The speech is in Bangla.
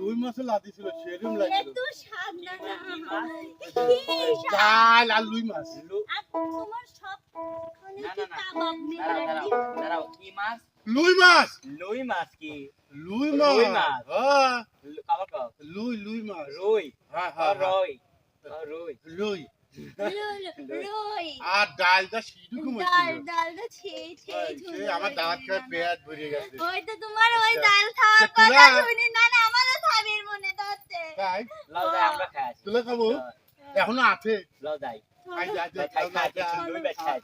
লুই মাছের লাদি ছিল সেরকম লাগছিল একটু সাবধান ডাল আর লুই মাছ তোমার সব কাবাব নিয়ে দাঁড়াও কি মাছ লুই মাছ কি লুই মাছ হ্যাঁ কাবাব কাবাব লুই মাছ রুই হ্যাঁ হ্যাঁ রুই রই আর ডালটা সিধু ডালটা ছেই আমার দাঁত খায় পেট ভরে গেছে ওই তো তোমার ওই ডাল খাওয়ার কথা শুনি না আমারও খাবির মনে ধরছে তাই লাও যাই আমরা খাই তুলে খাবো এখনো আছে লাও যাই খাই যা খাই লুই মাছ খাই